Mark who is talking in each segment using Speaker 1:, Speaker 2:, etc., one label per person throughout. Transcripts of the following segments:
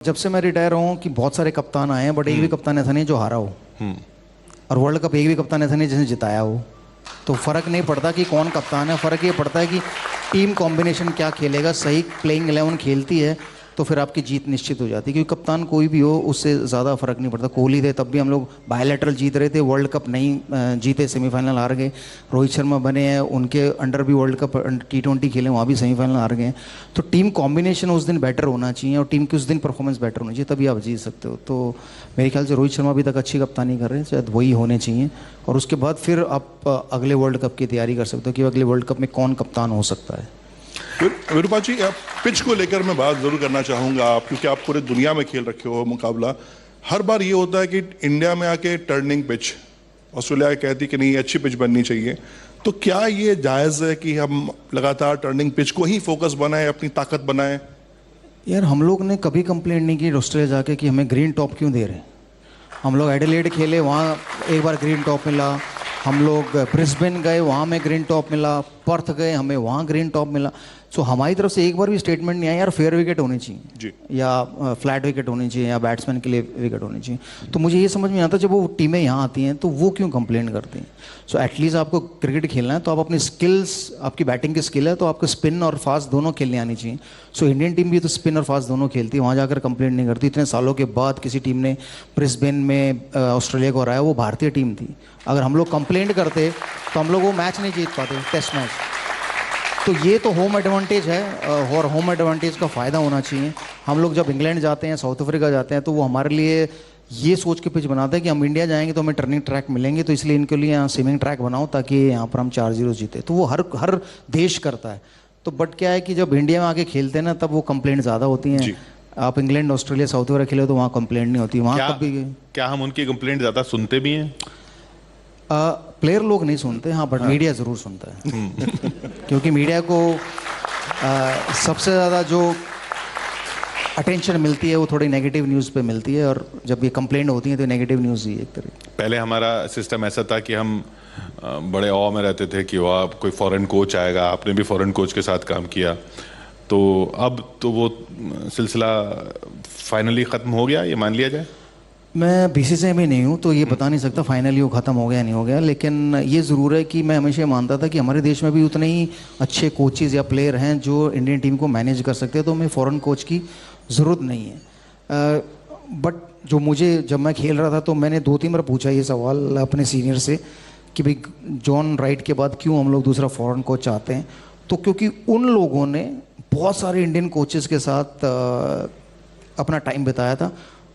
Speaker 1: जब से मैं रिटायर हूँ कि बहुत सारे कप्तान आए हैं, बट एक भी कप्तान ऐसा नहीं जो हारा हो। और वर्ल्ड कप एक भी कप्तान ऐसा नहीं जिसने जिताया हो। तो फर्क नहीं पड़ता कि कौन कप्तान है, फर्क ये पड़ता है कि टीम कॉम्बिनेशन क्या खेलेगा। सही प्लेइंग 11 खेलती है तो फिर आपकी जीत निश्चित हो जाती है, क्योंकि कप्तान कोई भी हो उससे ज़्यादा फर्क नहीं पड़ता। कोहली थे तब भी हम लोग बायलैटरल जीत रहे थे, वर्ल्ड कप नहीं जीते, सेमीफाइनल हार गए। रोहित शर्मा बने हैं, उनके अंडर भी वर्ल्ड कप T20 खेले, वहाँ भी सेमीफाइनल हार गए। तो टीम कॉम्बिनेशन उस दिन बेटर होना चाहिए और टीम की उस दिन परफॉर्मेंस बेटर होनी चाहिए, तभी आप जीत सकते हो। तो मेरे ख्याल से रोहित शर्मा अभी तक अच्छी कप्तानी कर रहे हैं, शायद वही होने चाहिए। और उसके बाद फिर आप अगले वर्ल्ड कप की तैयारी कर सकते हो कि अगले वर्ल्ड कप में कौन कप्तान हो सकता है।
Speaker 2: विरूपा जी, पिच को लेकर मैं बात जरूर करना चाहूंगा, आप क्योंकि आप पूरे दुनिया में खेल रखे हो मुकाबला। हर बार ये होता है कि इंडिया में आके टर्निंग पिच, ऑस्ट्रेलिया कहती कि नहीं अच्छी पिच बननी चाहिए। तो क्या ये जायज़ है कि हम लगातार टर्निंग पिच को ही फोकस बनाएं, अपनी ताकत बनाएं?
Speaker 1: यार हम लोग ने कभी कंप्लेंट नहीं की ऑस्ट्रेलिया जाके कि हमें ग्रीन टॉप क्यों दे रहे हैं। हम लोग एडिलेड खेले, वहाँ एक बार ग्रीन टॉप मिला। हम लोग ब्रिस्बेन गए, वहाँ में ग्रीन टॉप मिला। पर्थ गए, हमें वहाँ ग्रीन टॉप मिला। सो हमारी तरफ से एक बार भी स्टेटमेंट नहीं आया यार फेयर विकेट होनी चाहिए
Speaker 2: जी,
Speaker 1: या फ्लैट विकेट होनी चाहिए या बैट्समैन के लिए विकेट होनी चाहिए। तो मुझे ये समझ में आता जब वो टीमें यहाँ आती हैं तो वो क्यों कंप्लेन करती हैं। सो एटलीस्ट आपको क्रिकेट खेलना है तो आप अपनी स्किल्स, आपकी बैटिंग की स्किल है तो आपको स्पिन और फास्ट दोनों खेलने आनी चाहिए। सो इंडियन टीम भी तो स्पिन और फास्ट दोनों खेलती है, वहाँ जाकर कंप्लेंट नहीं करती। इतने सालों के बाद किसी टीम ने ब्रिस्बेन में ऑस्ट्रेलिया को हराया, वो भारतीय टीम थी। अगर हम लोग कंप्लेंट करते तो हम लोग वो मैच नहीं जीत पाते, टेस्ट मैच। तो ये तो होम एडवांटेज है और होम एडवांटेज का फ़ायदा होना चाहिए। हम लोग जब इंग्लैंड जाते हैं, साउथ अफ्रीका जाते हैं, तो वो हमारे लिए ये सोच के पिच बनाते हैं कि हम इंडिया जाएंगे तो हमें टर्निंग ट्रैक मिलेंगे, तो इसलिए इनके लिए यहाँ स्विमिंग ट्रैक बनाओ ताकि यहाँ पर हम 4-0 जीते। तो वो हर देश करता है। तो बट क्या है कि जब इंडिया में आके खेलते हैं ना तब वो कंप्लेंट ज़्यादा होती हैं। आप इंग्लैंड, ऑस्ट्रेलिया, साउथ अफ्रीका खेले तो वहाँ कंप्लेंट नहीं होती। वहाँ कभी
Speaker 3: क्या हम उनकी कंप्लेंट ज़्यादा सुनते भी हैं?
Speaker 1: प्लेयर लोग नहीं सुनते, हाँ, बट मीडिया ज़रूर सुनता है। क्योंकि मीडिया को सबसे ज़्यादा जो अटेंशन मिलती है वो थोड़ी नेगेटिव न्यूज़ पे मिलती है, और जब ये कंप्लेंट होती है तो नेगेटिव न्यूज़ ही एक तरह।
Speaker 3: पहले हमारा सिस्टम ऐसा था कि हम बड़े ऑ में रहते थे कि वाह कोई फॉरेन कोच आएगा। आपने भी फॉरेन कोच के साथ काम किया, तो अब तो वो सिलसिला फाइनली ख़त्म हो गया, ये मान लिया जाए?
Speaker 1: मैं BCCI में नहीं हूँ तो ये बता नहीं सकता फाइनली वो ख़त्म हो गया नहीं हो गया, लेकिन ये ज़रूर है कि मैं हमेशा मानता था कि हमारे देश में भी उतने ही अच्छे कोचेज़ या प्लेयर हैं जो इंडियन टीम को मैनेज कर सकते हैं, तो हमें फ़ॉरेन कोच की ज़रूरत नहीं है। बट जो मुझे, जब मैं खेल रहा था तो मैंने 2-3 बार पूछा ये सवाल अपने सीनियर से कि भाई जॉन राइट के बाद क्यों हम लोग दूसरा फ़ॉरेन कोच चाहते हैं। तो क्योंकि उन लोगों ने बहुत सारे इंडियन कोचेज़ के साथ अपना टाइम बिताया था,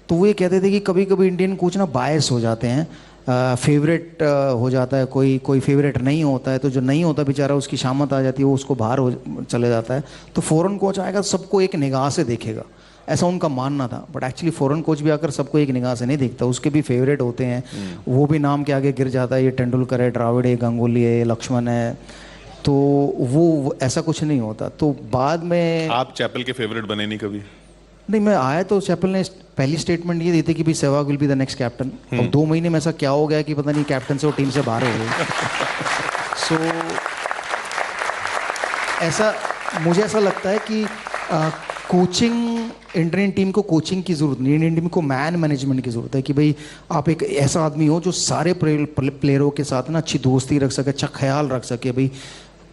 Speaker 1: तो वो ये कहते थे कि कभी कभी इंडियन कोच ना बायस हो जाते हैं, फेवरेट हो जाता है, कोई फेवरेट नहीं होता है, तो जो नहीं होता बेचारा उसकी शामत आ जाती है, वो उसको बाहर चले जाता है। तो फॉरेन कोच आएगा सबको एक निगाह से देखेगा, ऐसा उनका मानना था। बट एक्चुअली फॉरेन कोच भी आकर सबको एक निगाह से नहीं देखता, उसके भी फेवरेट होते हैं। वो भी नाम के आगे गिर जाता है, ये तेंदुलकर है, द्राविड है, गांगुली है, लक्ष्मण है, तो वो ऐसा कुछ नहीं होता। तो बाद में
Speaker 3: आप चैपल के फेवरेट बने नहीं कभी?
Speaker 1: नहीं, मैं आया तो चैपल ने पहली स्टेटमेंट ये दी थी कि भाई Sehwag will be the next captain. और 2 महीने में ऐसा क्या हो गया कि पता नहीं कैप्टन से वो टीम से बाहर हो गई। सो ऐसा मुझे ऐसा लगता है कि कोचिंग, इंडियन टीम को कोचिंग की ज़रूरत नहीं, इंडियन टीम को मैन मैनेजमेंट की ज़रूरत है कि भाई आप एक ऐसा आदमी हो जो सारे प्लेयरों के साथ ना अच्छी दोस्ती रख सके, अच्छा ख्याल रख सके। भाई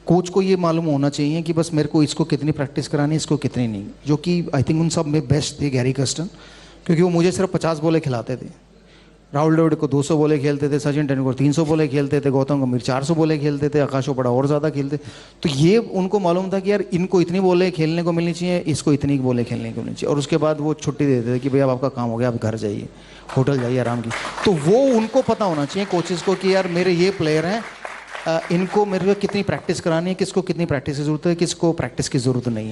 Speaker 1: कोच को ये मालूम होना चाहिए कि बस मेरे को इसको कितनी प्रैक्टिस करानी है, इसको कितनी नहीं। जो कि आई थिंक उन सब में बेस्ट थे गैरी कर्स्टन, क्योंकि वो मुझे सिर्फ 50 बॉलें खिलाते थे। राहुल द्रविड़ को 200 बॉलें खेलते थे, सचिन तेंदुलकर 300 बॉलें खेलते थे, गौतम गंभीर 400 बॉलें खेलते थे, आकाश चोपड़ा और ज़्यादा खेलते। तो ये उनको मालूम था कि यार इनको इतनी बॉलें खेलने को मिलनी चाहिए, इसको इतनी बॉलें खेलने को मिलनी चाहिए। और उसके बाद वो छुट्टी देते थे कि भाई अब आपका काम हो गया, आप घर जाइए, होटल जाइए आराम की। तो वो उनको पता होना चाहिए कोचेज़ को कि यार मेरे ये प्लेयर हैं, इनको मेरे को कितनी प्रैक्टिस करानी है, किसको कितनी प्रैक्टिस की ज़रूरत है, किसको प्रैक्टिस की ज़रूरत नहीं है।